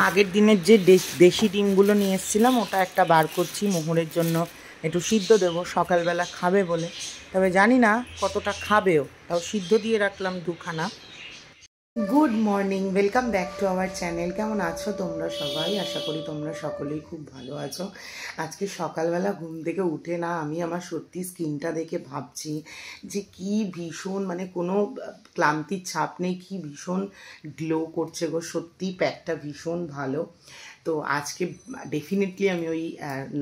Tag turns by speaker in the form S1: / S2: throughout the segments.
S1: আগের দিনের যে দেশি ডিমগুলো নিয়ে এসেছিলাম ওটা একটা বার করছি, মোহরের জন্য একটু সিদ্ধ দেবো, সকালবেলা খাবে বলে। তবে জানি না কতটা খাবেও, তাও সিদ্ধ দিয়ে রাখলাম দুখানা। Good morning, welcome back to our channel. কেমন আছো তোমরা সবাই? আশা করি তোমরা সকলেই খুব ভালো আছো। আজকে সকালবেলা ঘুম থেকে উঠে না আমি আমার সত্যি স্কিনটা দেখে ভাবছি যে কি ভীষণ, মানে কোনো ক্লান্তির ছাপ নেই, কি ভীষণ গ্লো করছে গো, সত্যি প্যাকটা ভীষণ ভালো। তো আজকে ডেফিনেটলি আমি ওই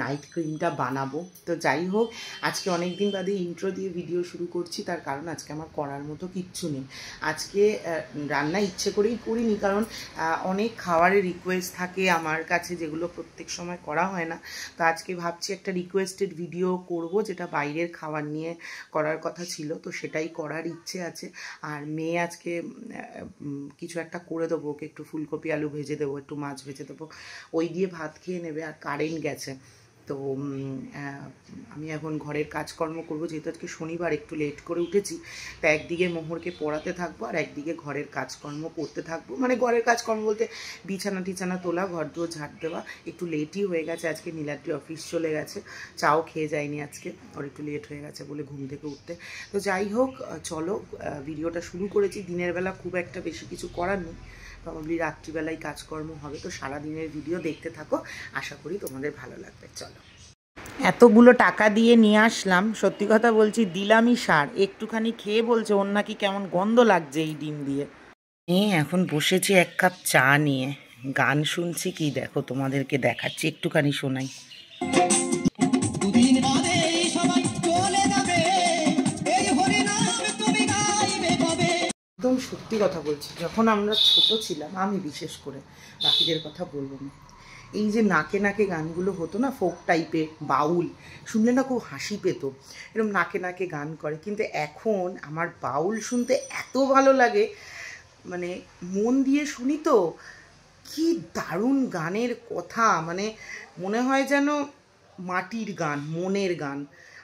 S1: নাইট ক্রিমটা বানাবো। তো যাই হোক, আজকে অনেক দিন বাদে ইন্ট্রো দিয়ে ভিডিও শুরু করছি, তার কারণ আজকে আমার করার মতো কিচ্ছু নেই। আজকে রান্না ইচ্ছে করেই করিনি, কারণ অনেক খাবারের রিকোয়েস্ট থাকে আমার কাছে, যেগুলো প্রত্যেক সময় করা হয় না। তো আজকে ভাবছি একটা রিকোয়েস্টেড ভিডিও করব, যেটা বাইরের খাবার নিয়ে করার কথা ছিল, তো সেটাই করার ইচ্ছে আছে। আর মেয়ে আজকে কিছু একটা করে দেবো, ওকে একটু ফুলকপি আলু ভেজে দেবো, একটু মাছ ভেজে দেবো, ওই দিয়ে ভাত খেয়ে নেবে। আর কারেন্ট গেছে, তো আমি এখন ঘরের কাজকর্ম করব, যেহেতু আজকে শনিবার একটু লেট করে উঠেছি। তো একদিকে মোহরকে পড়াতে থাকবো আর একদিকে ঘরের কাজকর্ম করতে থাকবো। মানে ঘরের কাজকর্ম বলতে বিছানা টিছানা তোলা, ঘর দুয়ার ঝাড় দেওয়া। একটু লেটই হয়ে গেছে আজকে, নীলাদ্রি অফিস চলে গেছে, চাও খেয়ে যায়নি আজকে, ওর একটু লেট হয়ে গেছে বলে ঘুম থেকে উঠতে। তো যাই হোক, চলো ভিডিওটা শুরু করেছি। দিনের বেলা খুব একটা বেশি কিছু করার নেই, প্রবাবলি রাত্রিবেলায় কাজকর্ম হবে। তো সারাদিনের ভিডিও দেখতে থাকো, আশা করি তোমাদের ভালো লাগবে। চলো, এতগুলো টাকা দিয়ে নিয়ে আসলাম, সত্যি কথা বলছি দিলামই সার। একটুখানি খেয়ে বলছে ওর নাকি কেমন গন্ধ লাগছে এই ডিম দিয়ে। এখন বসেছি এক কাপ চা নিয়ে, গান শুনছি। কি দেখো, তোমাদেরকে দেখাচ্ছি, একটুখানি শোনাই। একদম সত্যি কথা বলছি, যখন আমরা ছোট ছিলাম, আমি বিশেষ করে, বাকিদের কথা বলবো না, এই যে নাকে নাকে গানগুলো হতো না, ফোক টাইপের, বাউল শুনলে না খুব হাসি পেত, এরকম নাকে নাকে গান করে। কিন্তু এখন আমার বাউল শুনতে এত ভালো লাগে, মানে মন দিয়ে শুনি তো, কি দারুণ গানের কথা, মানে মনে হয় যেন মাটির গান, মনের গান।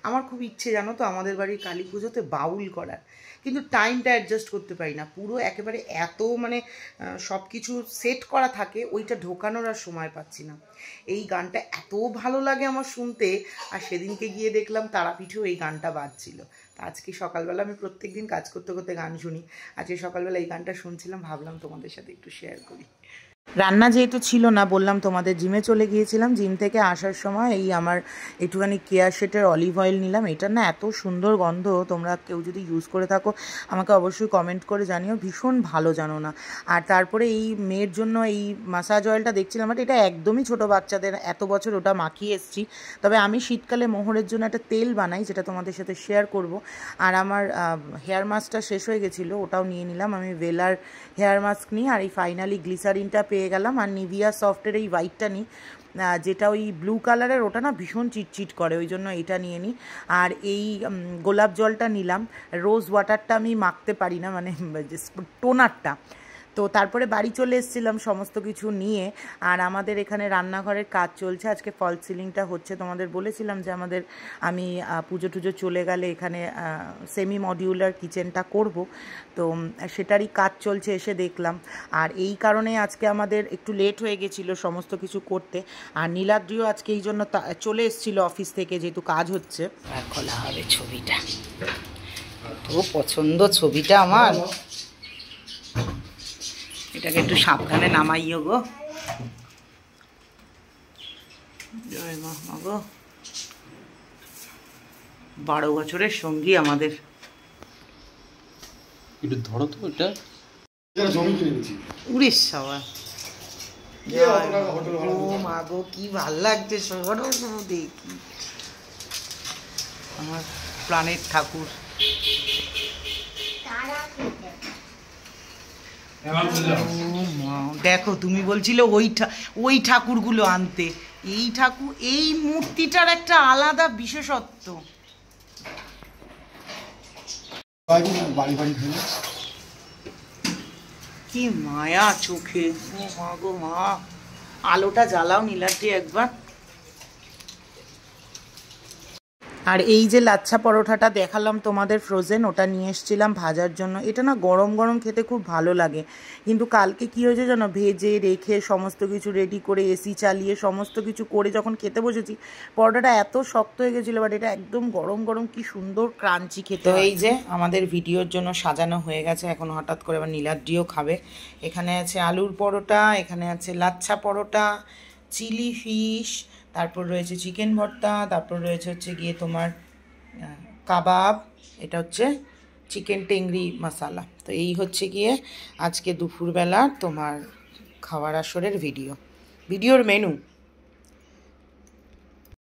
S1: আমার খুব ইচ্ছে জানো তো, আমাদের বাড়ির কালী পুজোতে বাউল করার, কিন্তু টাইমটা অ্যাডজাস্ট করতে পারি না। পুরো একেবারে এত মানে সব কিছু সেট করা থাকে, ওইটা ঢোকানোর আর সময় পাচ্ছি না। এই গানটা এত ভালো লাগে আমার শুনতে। আর সেদিনকে গিয়ে দেখলাম তারাপীঠেও এই গানটা বাজছিল। আজকে সকালবেলা, আমি প্রত্যেক দিন কাজ করতে করতে গান শুনি, আজকে সকালবেলা এই গানটা শুনছিলাম, ভাবলাম তোমাদের সাথে একটু শেয়ার করি। রান্না যেহেতু ছিল না, বললাম তোমাদের, জিমে চলে গিয়েছিলাম। জিম থেকে আসার সময় এই আমার একটুখানি কেয়া শেটের অলিভ অয়েল নিলাম। এটার না এত সুন্দর গন্ধ, তোমরা কেউ যদি ইউজ করে থাকো আমাকে অবশ্যই কমেন্ট করে জানিও, ভীষণ ভালো জানো না। আর তারপরে এই মেয়ের জন্য এই মাসাজ অয়েলটা দেখছিলাম, বাট এটা একদমই ছোট বাচ্চাদের, এত বছর ওটা মাখিয়ে এসেছি। তবে আমি শীতকালে মোহরের জন্য একটা তেল বানাই, যেটা তোমাদের সাথে শেয়ার করব। আর আমার হেয়ার মাস্কটা শেষ হয়ে গেছিলো, ওটাও নিয়ে নিলাম। আমি ভেলার হেয়ার মাস্ক নিই, আর এই ফাইনালি গ্লিসারিনটা পেয়ে গেলাম। আর নিভিয়া সফটের এই হোয়াইটটা নিই, যেটা ওই ব্লু কালারের, ওটা না ভীষণ চিটচিট করে, ওই জন্য এটা নিয়ে নিই। আর এই গোলাপ জলটা নিলাম। রোজ ওয়াটারটা আমি মাখতে পারি না, মানে টোনারটা। তো তারপরে বাড়ি চলে এসেছিলাম সমস্ত কিছু নিয়ে। আর আমাদের এখানে রান্নাঘরের কাজ চলছে, আজকে ফল সিলিংটা হচ্ছে। তোমাদের বলেছিলাম যে আমি পুজো টুজো চলে গেলে এখানে সেমি মডিউলার কিচেনটা করব, তো সেটারই কাজ চলছে, এসে দেখলাম। আর এই কারণে আজকে আমাদের একটু লেট হয়ে গেছিলো সমস্ত কিছু করতে। আর নীলাদ্রিও আজকে এই জন্য চলে এসেছিলো অফিস থেকে, যেহেতু কাজ হচ্ছে। আর খোলা হবে ছবিটা, তো পছন্দ ছবিটা আমার। এটাকে একটু সাবধানে নামাইও গো, জয় মা গো। 12 বছরের সঙ্গী আমাদের।
S2: একটু ধরো তো এটা,
S1: উড়িষ্যা। ও মা গো, কি ভাল লাগছে, সরো দেখি আমার প্রাণের ঠাকুর। দেখো, তুমি বলছিলে ওই ঠাকুরগুলো আনতে, এই ঠাকুর, এই মূর্তিটার একটা আলাদা বিশেষত্ব। কি মায়া চোখে, ও মা গো মা। আলোটা জ্বালাও নীলাদ্রি একবার। আর এই যে লাচ্ছা পরোটাটা দেখালাম তোমাদের ফ্রোজেন, ওটা নিয়ে এসেছিলাম ভাজার জন্য। এটা না গরম গরম খেতে খুব ভালো লাগে, কিন্তু কালকে কী হয়েছে জানো, ভেজে রেখে সমস্ত কিছু রেডি করে এসি চালিয়ে সমস্ত কিছু করে যখন খেতে বসেছি, পরোটাটা এত শক্ত হয়ে গেছিলো। বাট এটা একদম গরম গরম কি সুন্দর ক্রাঞ্চি খেতে। তো এই যে আমাদের ভিডিওর জন্য সাজানো হয়ে গেছে, এখন হঠাৎ করে আবার নীলাদ্রিও খাবে। এখানে আছে আলুর পরোটা, এখানে আছে লাচ্ছা পরোটা, চিলি ফিশ, তারপর রয়েছে চিকেন ভর্তা, তারপর রয়েছে হচ্ছে গিয়ে তোমার কাবাব, এটা হচ্ছে চিকেন টেংরি মশালা। তো এই হচ্ছে গিয়ে আজকে দুপুরবেলা তোমার খাওয়ার আসরের ভিডিওর মেনু।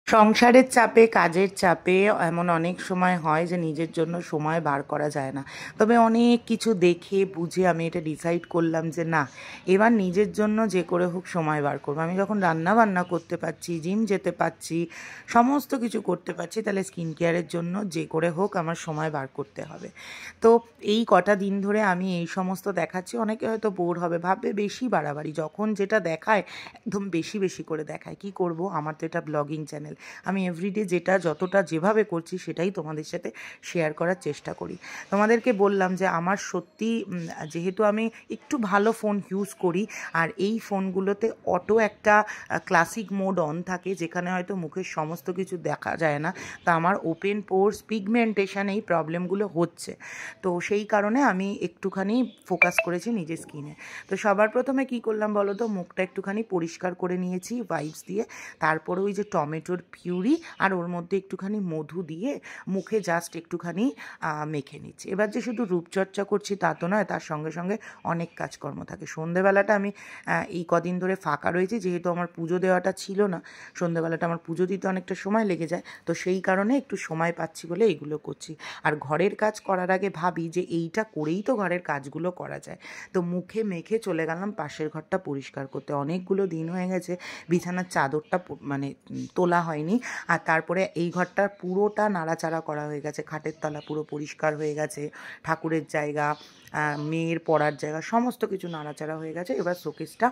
S1: সংসারের চাপে, কাজের চাপে এমন অনেক সময় হয় যে নিজের জন্য সময় বার করা যায় না। তবে অনেক কিছু দেখে বুঝে আমি এটা ডিসাইড করলাম যে না, এবার নিজের জন্য যে করে হোক সময় বার করবো। আমি যখন রান্না বান্না করতে পারছি, জিম যেতে পারছি, সমস্ত কিছু করতে পারছি, তাহলে স্কিন কেয়ারের জন্য যে করে হোক আমার সময় বার করতে হবে। তো এই কটা দিন ধরে আমি এই সমস্ত দেখাচ্ছি। অনেকে হয়তো বোর হবে, ভাববে বেশি বাড়াবাড়ি, যখন যেটা দেখায় একদম বেশি বেশি করে দেখায়। কি করব, আমার তো এটা ব্লগিং চ্যানেল, আমি এভরিডে যেটা যতটা যেভাবে করছি সেটাই তোমাদের সাথে শেয়ার করার চেষ্টা করি। তোমাদেরকে বললাম যে আমার সত্যি, যেহেতু আমি একটু ভালো ফোন ইউজ করি, আর এই ফোনগুলোতে অটো একটা ক্লাসিক মোড অন থাকে, যেখানে হয়তো মুখের সমস্ত কিছু দেখা যায় না, তা আমার ওপেন পোর্স, পিগমেন্টেশন, এই প্রবলেমগুলো হচ্ছে। তো সেই কারণে আমি একটুখানি ফোকাস করেছি নিজের স্কিনে। তো সবার প্রথমে কি করলাম বলো তো, মুখটা একটুখানি পরিষ্কার করে নিয়েছি ওয়াইপস দিয়ে, তারপরে ওই যে টমেটোর পিউরি আর ওর মধ্যে একটুখানি মধু দিয়ে মুখে জাস্ট একটুখানি মেখে নিচ্ছি। এবার যে শুধু রূপচর্চা করছি তা তো নয়, তার সঙ্গে সঙ্গে অনেক কাজকর্ম থাকে। সন্ধেবেলাটা আমি এই কদিন ধরে ফাঁকা রয়েছি, যেহেতু আমার পুজো দেওয়াটা ছিল না, সন্ধেবেলাটা আমার পুজো দিতে অনেকটা সময় লেগে যায়, তো সেই কারণে একটু সময় পাচ্ছি বলে এইগুলো করছি। আর ঘরের কাজ করার আগে ভাবি যে এইটা করেই তো ঘরের কাজগুলো করা যায়। তো মুখে মেখে চলে গেলাম পাশের ঘরটা পরিষ্কার করতে। অনেকগুলো দিন হয়ে গেছে বিছানার চাদরটা মানে তোলা হয়নি। আর তারপরে এই ঘরটা পুরোটা নাড়াচাড়া করা হয়ে গেছে, খাটের তলা পুরো পরিষ্কার হয়ে গেছে, ঠাকুরের জায়গা, মেয়ের পড়ার জায়গা, সমস্ত কিছু নাড়াচাড়া হয়ে গেছে। এবার শোকেসটা,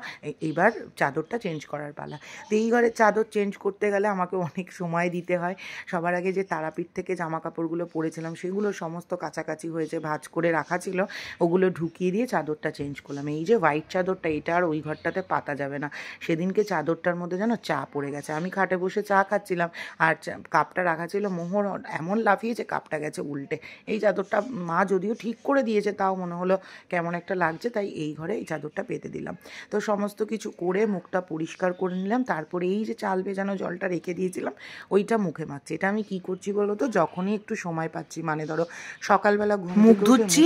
S1: এইবার চাদরটা চেঞ্জ করার পালা। তো এই ঘরের চাদর চেঞ্জ করতে গেলে আমাকে অনেক সময় দিতে হয়। সবার আগে যে তারাপীঠ থেকে জামা কাপড়গুলো পরেছিলাম সেগুলো সমস্ত কাছাকাছি হয়েছে, ভাঁজ করে রাখা ছিল, ওগুলো ঢুকিয়ে দিয়ে চাদরটা চেঞ্জ করলাম। এই যে হোয়াইট চাদরটা, এটা আর ওই ঘরটাতে পাতা যাবে না। সেদিনকে চাদরটার মধ্যে যেন চা পড়ে গেছে, আমি খাটে বসে চা খাচ্ছিলাম আর কাপটা রাখা ছিল, মোহর এমন লাফিয়েছে কাপটা গেছে উল্টে। এই চাদরটা মা যদিও ঠিক করে দিয়েছে, তাও মনে হলো কেমন একটা লাগছে, তাই এই ঘরে এই চাদরটা পেতে দিলাম। তো সমস্ত কিছু করে মুখটা পরিষ্কার করে নিলাম। তারপরে এই যে চাল ভেজানো জলটা রেখে দিয়েছিলাম, ওইটা মুখে মাখছি। এটা আমি কি করছি বলো তো, যখনই একটু সময় পাচ্ছি, মানে ধরো সকালবেলা মুখ ধুচ্ছি,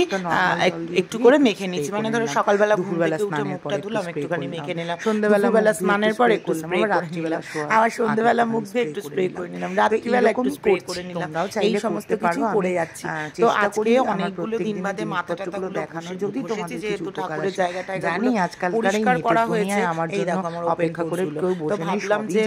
S1: একটু করে মেখে নিচ্ছি, মানে ধরো সকালবেলা দুপুরবেলা মুখটা ধুলাম, একটুখানি মেখে নিলাম, সন্ধ্যেবেলা স্নানের পরে একটু স্প্রে, রাত্রিবেলা আবার সন্ধ্যেবেলা মুখ ধুয়ে একটু স্প্রে করে নিলাম, রাত্রিবেলা একটু স্প্রে করে নিলাম, এই সমস্ত কিছু করে যাচ্ছি। তো আজকে অনেকগুলো দিন বাদে মাথাটা দেখানো, যদি তোমাদের যেহেতু ঠাকুরের জায়গাটায় জানি আজকালকার করা হয়েছে, আমার জন্য অপেক্ষা করে কেউ বসে নেই, ভাবলাম যে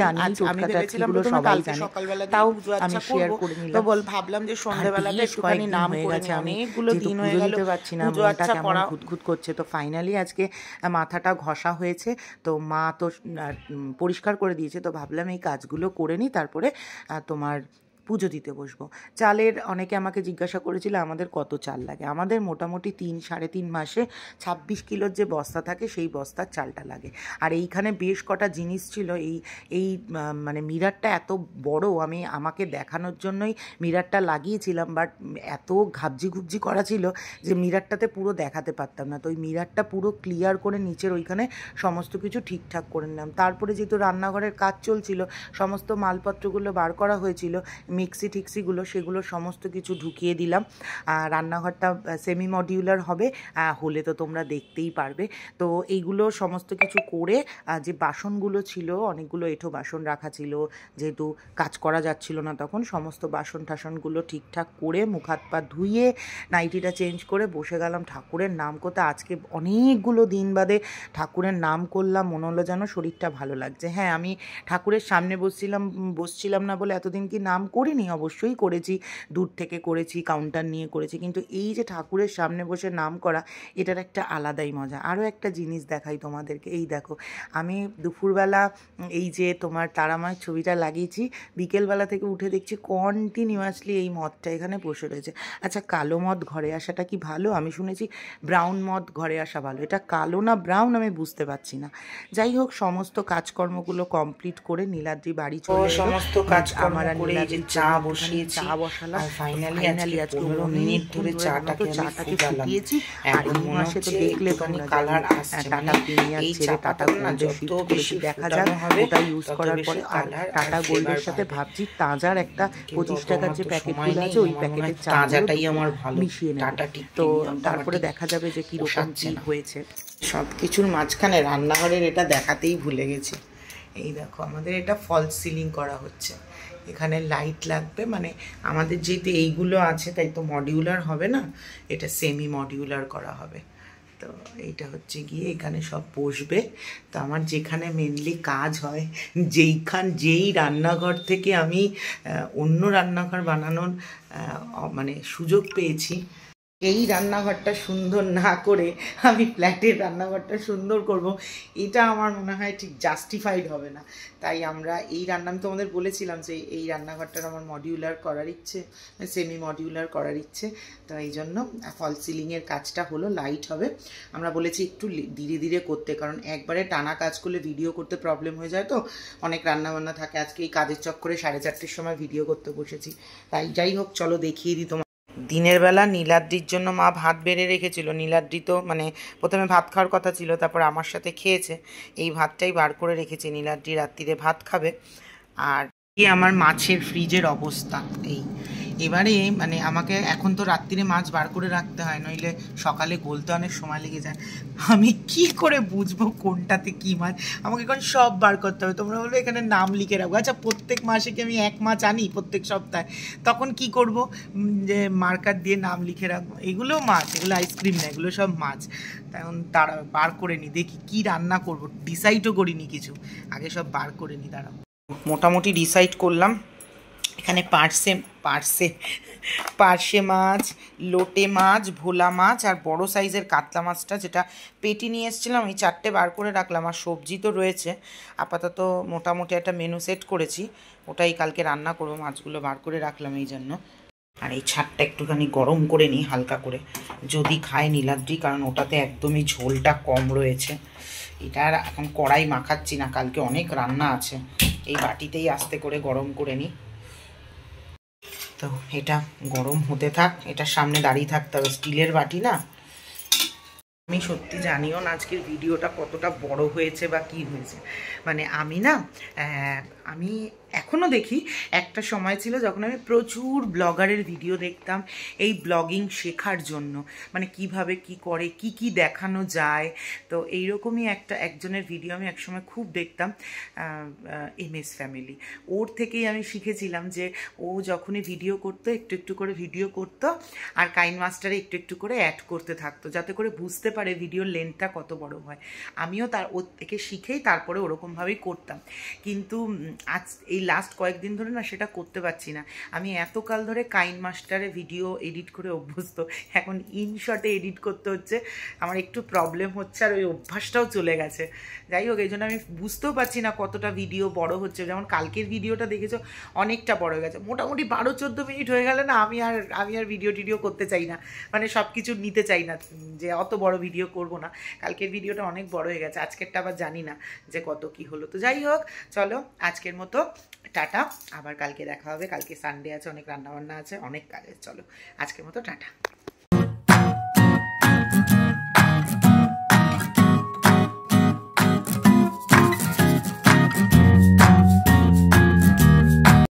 S1: আমি ভেবেছিলাম কালকে সকালবেলা তাও আমি শেয়ার করে নিলাম। তো ভাবলাম যে সন্ধ্যাবেলাটা একটুখানি নাম করেছে, অনেকগুলো দিন হয়ে গেল পারছি না, মনটা কেমন ঘুটঘুট করছে। তো ফাইনালি আজকে মাথাটা ঘষা হয়েছে, তো মা তো পরিষ্কার করে দিয়েছে, তো ভাবলাম এই কাজগুলো করে নিই, তারপরে তোমার পুজো দিতে বসবো। চালের অনেকে আমাকে জিজ্ঞাসা করেছিল আমাদের কত চাল লাগে। আমাদের মোটামুটি 3-3.5 মাসে 26 কিলোর যে বস্তা থাকে সেই বস্তার চালটা লাগে। আর এইখানে বেশ কটা জিনিস ছিল, এই মানে মিরারটা এত বড়, আমি আমাকে দেখানোর জন্যই মিরারটা লাগিয়েছিলাম, বাট এত ঘাবজি ঘুবজি করা ছিল যে মিরারটাতে পুরো দেখাতে পারতাম না। তো ওই মিরারটা পুরো ক্লিয়ার করে নিচের ওইখানে সমস্ত কিছু ঠিকঠাক করে নিলাম। তারপরে যেহেতু রান্নাঘরের কাজ চলছিল, সমস্ত মালপত্রগুলো বার করা হয়েছিল, মিক্সি টিক্সিগুলো, সেগুলো সমস্ত কিছু ঢুকিয়ে দিলাম। রান্নাঘরটা সেমি মডিউলার হবে, হলে তো তোমরা দেখতেই পারবে। তো এইগুলো সমস্ত কিছু করে, যে বাসনগুলো ছিল, অনেকগুলো এঁঠো বাসন রাখা ছিল, যেহেতু কাজ করা যাচ্ছিল না তখন, সমস্ত বাসন টাসনগুলো ঠিকঠাক করে মুখ হাত পা ধুয়ে নাইটিটা চেঞ্জ করে বসে গেলাম ঠাকুরের নাম করতে। আজকে অনেকগুলো দিন বাদে ঠাকুরের নাম করলাম, মনে হলো যেন শরীরটা ভালো লাগছে। হ্যাঁ, আমি ঠাকুরের সামনে বসছিলাম না বলে এতদিন কি নাম করি, করিনি, অবশ্যই করেছি, দূর থেকে করেছি, কাউন্টার নিয়ে করেছি, কিন্তু এই যে ঠাকুরের সামনে বসে নাম করা, এটার একটা আলাদাই মজা। আরও একটা জিনিস দেখাই তোমাদেরকে, এই দেখো আমি দুপুরবেলা এই যে তোমার তারামায়ের ছবিটা লাগিয়েছি, বিকেলবেলা থেকে উঠে দেখছি কন্টিনিউয়াসলি এই মদটা এখানে বসে রয়েছে। আচ্ছা, কালো মদ ঘরে আসাটা কি ভালো? আমি শুনেছি ব্রাউন মদ ঘরে আসা ভালো, এটা কালো না ব্রাউন আমি বুঝতে পারছি না। যাই হোক, সমস্ত কাজকর্মগুলো কমপ্লিট করে নীলাদ্রি বাড়ি চলে এলো।
S2: সমস্ত কাজকর্ম করে চা বসিয়েছি,
S1: চা বসালাম,
S2: ফাইনালি আজকে 15 মিনিট ধরে চাটাকে
S1: ফুটিয়েছি। আর এই মাসে তো দেখলে তোমরা কালার আসছে, টাটা প্রিমিয়ার ছেড়ে টাটা গোল্ডে শিফট করেছি, দেখা যাক ওটা ইউজ করার পরে। আর টাটা গোল্ডের সাথে ভাবছি তাজার একটা 25 টাকার যে প্যাকেটগুলো আছে ওই প্যাকেটের
S2: তাজাটাই আমার ভালো
S1: মিশিয়ে নেব, তো তারপরে দেখা যাবে যে কীরকম কী হয়েছে।
S2: সব কিছুর মাঝখানে রান্নাঘরের এটা দেখাতেই ভুলে গেছি। এই দেখো আমাদের এটা ফলস সিলিং করা হচ্ছে, এখানে লাইট লাগবে, মানে আমাদের যেহেতু এইগুলো আছে তাই তো মডিউলার হবে না, এটা সেমি মডিউলার করা হবে। তো এইটা হচ্ছে গিয়ে এখানে সব বসবে। তো আমার যেখানে মেনলি কাজ হয়, যেই রান্নাঘর থেকে আমি অন্য রান্নাঘর বানানোর মানে সুযোগ পেয়েছি, এই রান্নাঘরটা সুন্দর না করে আমি ফ্ল্যাটের রান্নাঘরটা সুন্দর করব, এটা আমার মনে হয় ঠিক জাস্টিফাইড হবে না। তাই আমরা এই রান্না, আমি তোমাদের বলেছিলাম যে এই রান্নাঘরটার আমার মডিউলার করার ইচ্ছে, সেমি মডিউলার করার ইচ্ছে। তো এই জন্য ফল সিলিংয়ের কাজটা হলো, লাইট হবে। আমরা বলেছি একটু ধীরে ধীরে করতে, কারণ একবারে টানা কাজ করলে ভিডিও করতে প্রবলেম হয়ে যায়, তো অনেক রান্নাবান্না থাকে। আজকে এই কাজের চক্করে 4:30টার সময় ভিডিও করতে বসেছি। তাই যাই হোক, চলো দেখিয়ে দিই তোমার। দিনের বেলা নীলাদ্রির জন্য মা ভাত বেড়ে রেখেছিল। নীলাদ্রি তো মানে প্রথমে ভাত খাওয়ার কথা ছিল, তারপর আমার সাথে খেয়েছে, এই ভাতটাই বার করে রেখেছে। নীলাদ্রি রাত্রিরে ভাত খাবে। আর কি আমার মাছের ফ্রিজের অবস্থা এই, এবারে মানে আমাকে এখন তো রাত্রিরে মাছ বার করে রাখতে হয়, নইলে সকালে গলতে অনেক সময় লেগে যায়। আমি কি করে বুঝবো কোনটাতে কি মাছ? আমাকে এখন সব বার করতে হবে। তোমরা বলবে এখানে নাম লিখে রাখবো। আচ্ছা, প্রত্যেক মাসে কি আমি এক মাছ আনি প্রত্যেক সপ্তাহে? তখন কি করব, যে মার্কার দিয়ে নাম লিখে রাখবো। এগুলো মাছ, এগুলো আইসক্রিম না, এগুলো সব মাছ। তখন তারা বার করে নি, দেখি কি রান্না করব, ডিসাইডও করিনি কিছু, আগে সব বার করে নি। দাঁড়াও, মোটামুটি ডিসাইড করলাম। এখানে পার্শে মাছ, লোটে মাছ, ভোলা মাছ আর বড় সাইজের কাতলা মাছটা যেটা পেটি নিয়ে এসেছিলাম, এই 4টে বার করে রাখলাম। আর সবজি তো রয়েছে, আপাতত মোটামুটি একটা মেনু সেট করেছি, ওটাই কালকে রান্না করবো। মাছগুলো বার করে রাখলাম এই জন্য। আর এই ছাড়টা একটুখানি গরম করে নিই হালকা করে, যদি খায় নীলাদ্রি, কারণ ওটাতে একদমই ঝোলটা কম রয়েছে। এটা আর এখন কড়াই মাখাচ্ছি না, কালকে অনেক রান্না আছে। এই বাটিতেই আস্তে করে গরম করে নিই। তো এটা গরম হতে থাক, এটার সামনে দাঁড়িয়ে থাকতে হবে, স্টিলের বাটি না। আমি সত্যি জানিও না আজকের ভিডিওটা কতটা বড় হয়েছে বা কি হয়েছে। মানে আমি এখনও দেখি, একটা সময় ছিল যখন আমি প্রচুর ব্লগারের ভিডিও দেখতাম এই ব্লগিং শেখার জন্য, মানে কিভাবে কি করে, কি দেখানো যায়। তো এইরকমই একজনের ভিডিও আমি একসময় খুব দেখতাম, MS ফ্যামিলি। ওর থেকেই আমি শিখেছিলাম যে ও যখনই ভিডিও করতো একটু একটু করে ভিডিও করতো, আর কাইন মাস্টারে একটু একটু করে অ্যাড করতে থাকতো, যাতে করে বুঝতে পারে ভিডিওর লেন্থটা কত বড় হয়। আমিও ওর থেকে শিখেই তারপরে ওরকমভাবেই করতাম। কিন্তু আজ এই লাস্ট কয়েকদিন ধরে না সেটা করতে পারছি না। আমি এতকাল ধরে কাইন মাস্টারে ভিডিও এডিট করে অভ্যস্ত, এখন ইনশটে এডিট করতে হচ্ছে, আমার একটু প্রবলেম হচ্ছে, আর ওই অভ্যাসটাও চলে গেছে। যাই হোক, এই জন্য আমি বুঝতেও পারছি না কতটা ভিডিও বড় হচ্ছে। যেমন কালকের ভিডিওটা দেখেছো, অনেকটা বড় হয়ে গেছে, মোটামুটি 12-14 মিনিট হয়ে গেলে না আমি আর ভিডিও করতে চাই না, মানে সব কিছু নিতে চাই না, যে অত বড় ভিডিও করব না। কালকের ভিডিওটা অনেক বড় হয়ে গেছে, আজকেরটা আবার জানি না যে কত কি হলো। তো যাই হোক, চলো আজকের মতো টাটা, আবার কালকে দেখা হবে। কালকে সানডে আছে, অনেক রান্নাবান্না আছে, অনেক কাজ আছে। চলো আজকের মতো টাটা।